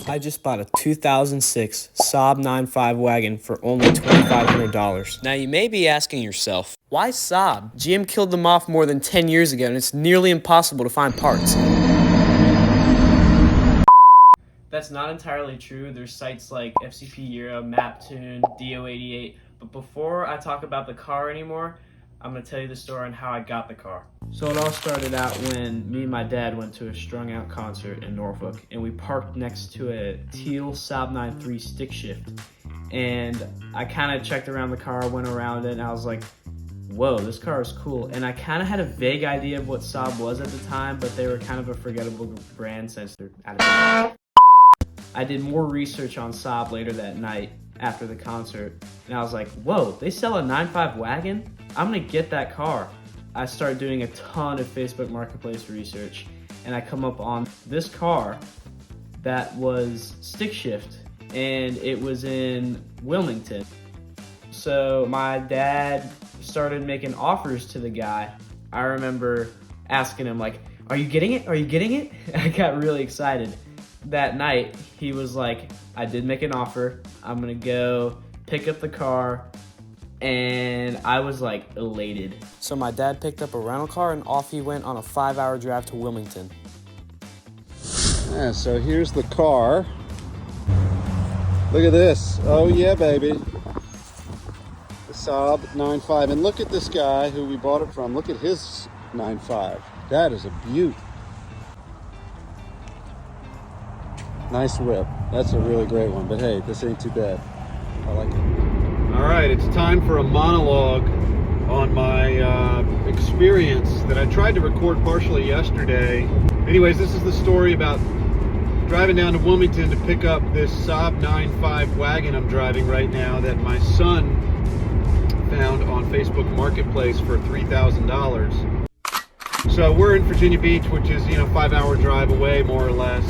I just bought a 2006 Saab 9.5 wagon for only $2,500. Now you may be asking yourself, why Saab? GM killed them off more than 10 years ago and it's nearly impossible to find parts. That's not entirely true. There's sites like FCP Euro, MapTune, DO88. But before I talk about the car anymore, I'm going to tell you the story on how I got the car. So it all started out when me and my dad went to a strung out concert in Norfolk, and we parked next to a teal Saab 9.3 stick shift. And I kind of checked around the car, went around it, and I was like, whoa, this car is cool. And I kind of had a vague idea of what Saab was at the time, but they were kind of a forgettable brand since they're out of business. I did more research on Saab later that night after the concert, and I was like, whoa, they sell a 9.5 wagon? I'm gonna get that car. I started doing a ton of Facebook Marketplace research, and I come up on this car that was stick shift, and it was in Wilmington. So my dad started making offers to the guy. I remember asking him, like, are you getting it? Are you getting it? I got really excited. That night, he was like, I did make an offer. I'm gonna go pick up the car. And I was like elated. So my dad picked up a rental car and off he went on a 5-hour drive to Wilmington. Yeah, so here's the car. Look at this. Oh yeah, baby. The Saab 9.5. And look at this guy who we bought it from. Look at his 9.5. That is a beaut. Nice whip. That's a really great one. But hey, this ain't too bad. I like it. All right, it's time for a monologue on my experience that I tried to record partially yesterday. Anyways, this is the story about driving down to Wilmington to pick up this Saab 9.5 wagon I'm driving right now that my son found on Facebook Marketplace for $3,000. So we're in Virginia Beach, which is, 5-hour drive away, more or less.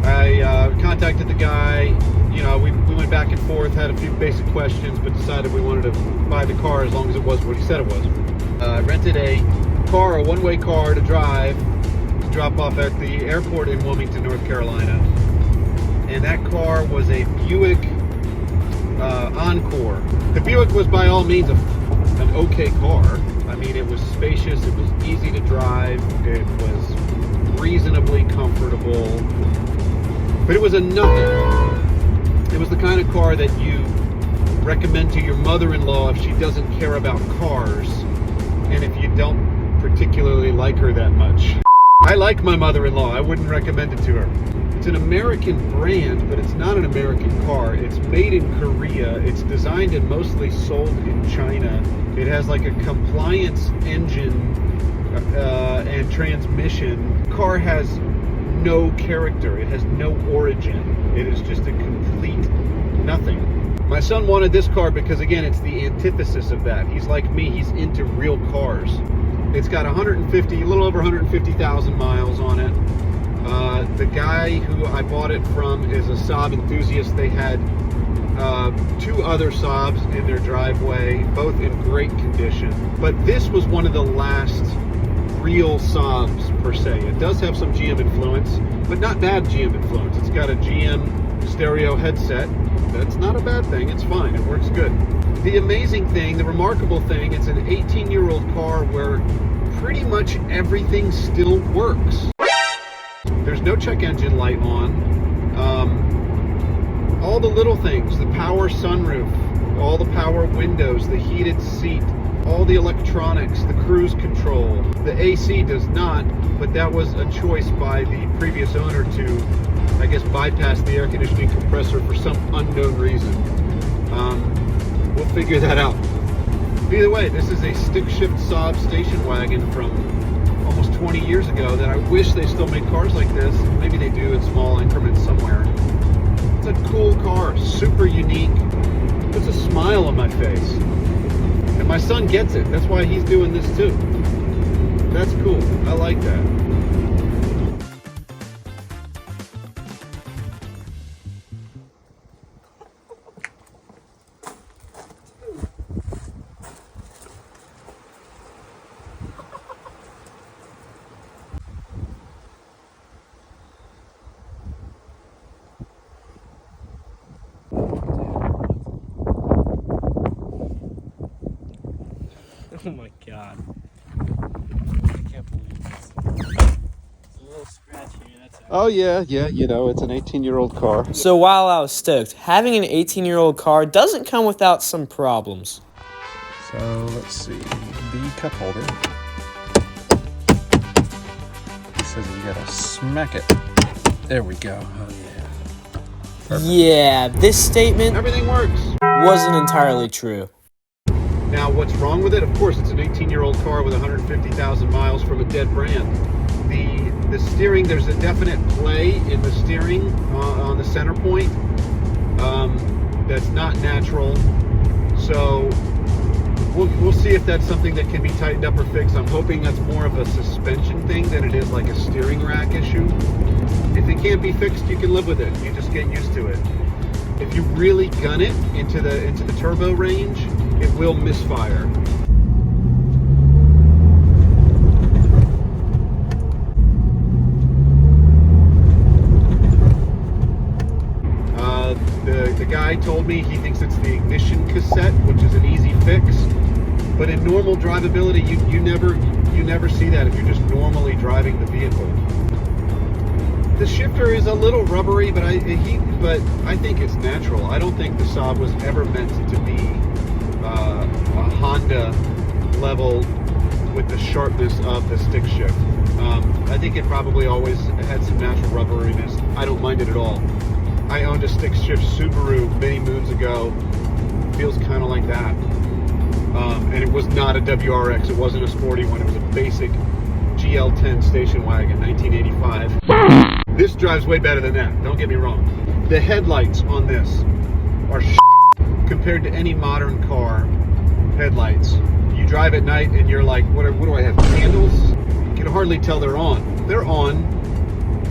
I contacted the guy. We went back and forth, had a few basic questions, but decided we wanted to buy the car as long as it was what he said it was. I rented a one-way car to drive, to drop off at the airport in Wilmington, North Carolina. And that car was a Buick Encore. The Buick was by all means an okay car. I mean, it was spacious, it was easy to drive, it was reasonably comfortable, but it was a nothing. It was the kind of car that you recommend to your mother-in-law if she doesn't care about cars, and if you don't particularly like her that much. I like my mother-in-law. I wouldn't recommend it to her. It's an American brand, but it's not an American car. It's made in Korea. It's designed and mostly sold in China. It has like a compliance engine and transmission. The car has no character. It has no origin. It is just a complete nothing. My son wanted this car because, again, it's the antithesis of that. He's like me. He's into real cars. It's got a little over 150,000 miles on it. The guy who I bought it from is a Saab enthusiast. They had 2 other Saabs in their driveway, both in great condition. But this was one of the last real Saabs per se. It does have some GM influence, but not bad GM influence. It's got a GM stereo headset. That's not a bad thing. It's fine. It works good. The amazing thing, the remarkable thing, it's an 18-year-old car where pretty much everything still works. There's no check engine light on. All the little things, the power sunroof, all the power windows, the heated seat, all the electronics, the cruise control. The AC does not, but that was a choice by the previous owner to, I guess, bypass the air conditioning compressor for some unknown reason. We'll figure that out. Either way, this is a stick shift Saab station wagon from almost 20 years ago that I wish they still made cars like this. Maybe they do in small increments somewhere. It's a cool car, super unique, puts a smile on my face. And my son gets it. That's why he's doing this too. That's cool. I like that. Oh my god. I can't believe this. It's a little scratch here, that's all. Oh yeah, you know, it's an 18-year-old car. So while I was stoked, having an 18-year-old car doesn't come without some problems. So let's see, the cup holder. He says we gotta smack it. There we go. Oh yeah. Perfect. Yeah, this statement Everything works. wasn't entirely true. Now, what's wrong with it? Of course, it's an 18-year-old car with 150,000 miles from a dead brand. The steering, there's a definite play in the steering on the center point. That's not natural. So we'll see if that's something that can be tightened up or fixed. I'm hoping that's more of a suspension thing than it is like a steering rack issue. If it can't be fixed, you can live with it. You just get used to it. If you really gun it into the turbo range, it will misfire. The guy told me he thinks it's the ignition cassette, which is an easy fix. But in normal drivability, you never see that if you're just normally driving the vehicle. The shifter is a little rubbery, but I think it's natural. I don't think the Saab was ever meant to be a Honda level with the sharpness of the stick shift. I think it probably always had some natural rubberiness. I don't mind it at all. I owned a stick shift Subaru many moons ago. Feels kind of like that. And it was not a WRX. It wasn't a sporty one. It was a basic GL10 station wagon, 1985. This drives way better than that. Don't get me wrong. The headlights on this are compared to any modern car headlights. You drive at night and you're like, what do I have? Candles? You can hardly tell they're on. They're on.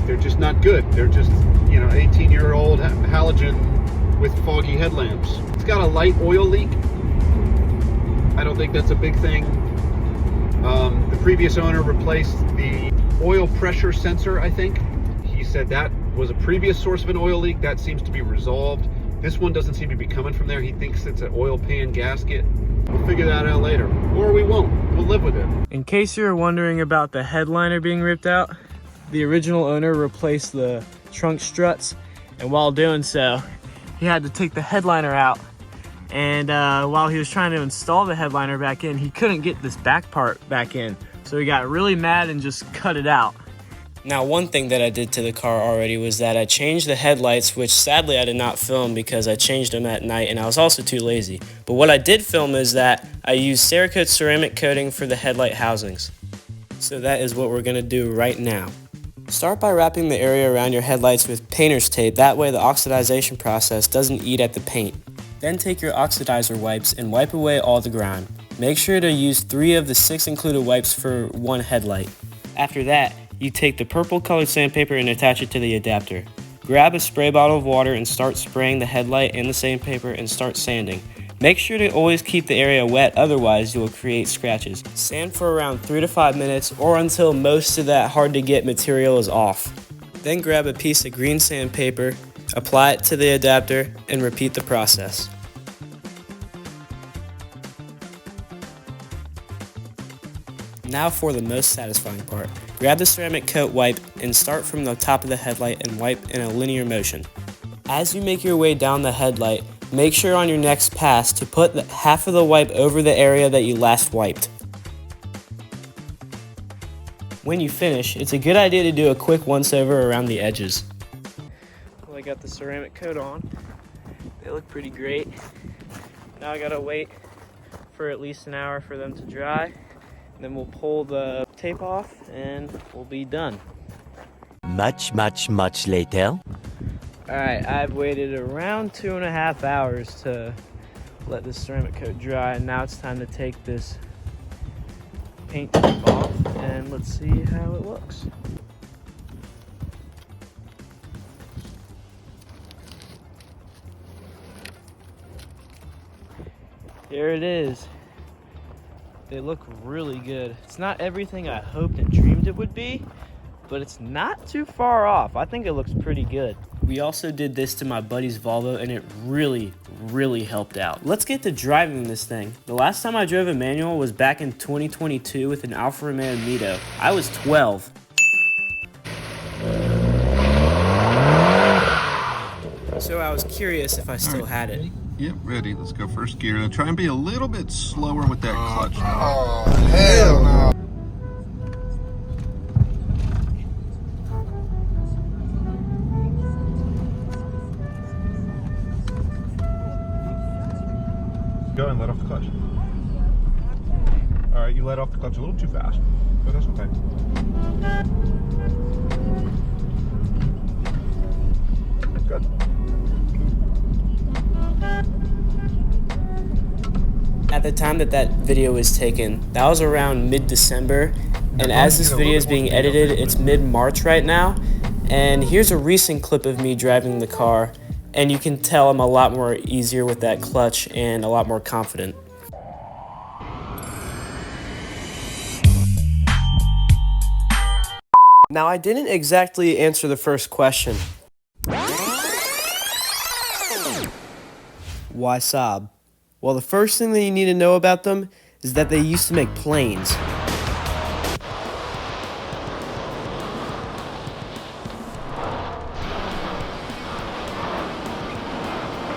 They're just not good. They're just, 18-year-old halogen with foggy headlamps. It's got a light oil leak. I don't think that's a big thing. The previous owner replaced the oil pressure sensor, I think. He said that was a previous source of an oil leak. That seems to be resolved. This one doesn't seem to be coming from there. He thinks it's an oil pan gasket. We'll figure that out later. Or we won't. We'll live with it. In case you're wondering about the headliner being ripped out, the original owner replaced the trunk struts, and while doing so, he had to take the headliner out. And while he was trying to install the headliner back in, he couldn't get this back part back in. So he got really mad and just cut it out. Now, one thing that I did to the car already was that I changed the headlights, which sadly I did not film because I changed them at night and I was also too lazy. But what I did film is that I used Cerakote ceramic coating for the headlight housings. So that is what we're gonna do right now. Start by wrapping the area around your headlights with painter's tape. That way the oxidization process doesn't eat at the paint. Then take your oxidizer wipes and wipe away all the grime. Make sure to use 3 of the 6 included wipes for one headlight. After that, you take the purple colored sandpaper and attach it to the adapter. Grab a spray bottle of water and start spraying the headlight and the sandpaper and start sanding. Make sure to always keep the area wet, otherwise you will create scratches. Sand for around 3 to 5 minutes or until most of that hard to get material is off. Then grab a piece of green sandpaper, apply it to the adapter, and repeat the process. Now for the most satisfying part. Grab the ceramic coat wipe and start from the top of the headlight and wipe in a linear motion. As you make your way down the headlight, make sure on your next pass to put half of the wipe over the area that you last wiped. When you finish, it's a good idea to do a quick once-over around the edges. Well, I got the ceramic coat on. They look pretty great. Now I gotta wait for at least an hour for them to dry. Then we'll pull the tape off and we'll be done. Much later. Alright, I've waited around 2.5 hours to let this ceramic coat dry, and now it's time to take this paint tape off and let's see how it looks. There it is. They look really good. It's not everything I hoped and dreamed it would be, but it's not too far off. I think it looks pretty good. We also did this to my buddy's Volvo, and it really, really helped out. Let's get to driving this thing. The last time I drove a manual was back in 2022 with an Alfa Romeo Mito. I was 12. So I was curious if I still had it. Yep, ready. Let's go first gear. Now try and be a little bit slower with that clutch. Oh, hell no. Go and let off the clutch. All right, you let off the clutch a little too fast, but that's okay. Good. At the time that video was taken, that was around mid-December, and as this video is being edited, it's mid-March right now, and here's a recent clip of me driving the car, and you can tell I'm a lot more easier with that clutch and a lot more confident. Now, I didn't exactly answer the first question. Why Saab? Well, the first thing that you need to know about them is that they used to make planes.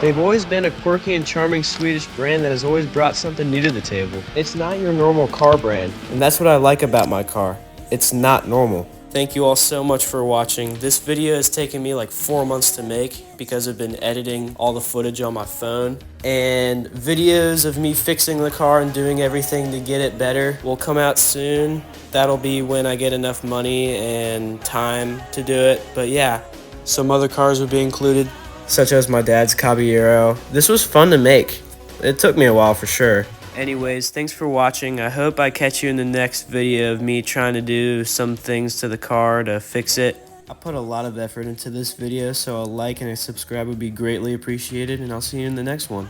They've always been a quirky and charming Swedish brand that has always brought something new to the table. It's not your normal car brand, and that's what I like about my car. It's not normal. Thank you all so much for watching. This video has taken me like 4 months to make because I've been editing all the footage on my phone. And videos of me fixing the car and doing everything to get it better will come out soon. That'll be when I get enough money and time to do it. But yeah, some other cars will be included, such as my dad's Caballero. This was fun to make. It took me a while for sure. Anyways, thanks for watching. I hope I catch you in the next video of me trying to do some things to the car to fix it. I put a lot of effort into this video, so a like and a subscribe would be greatly appreciated, and I'll see you in the next one.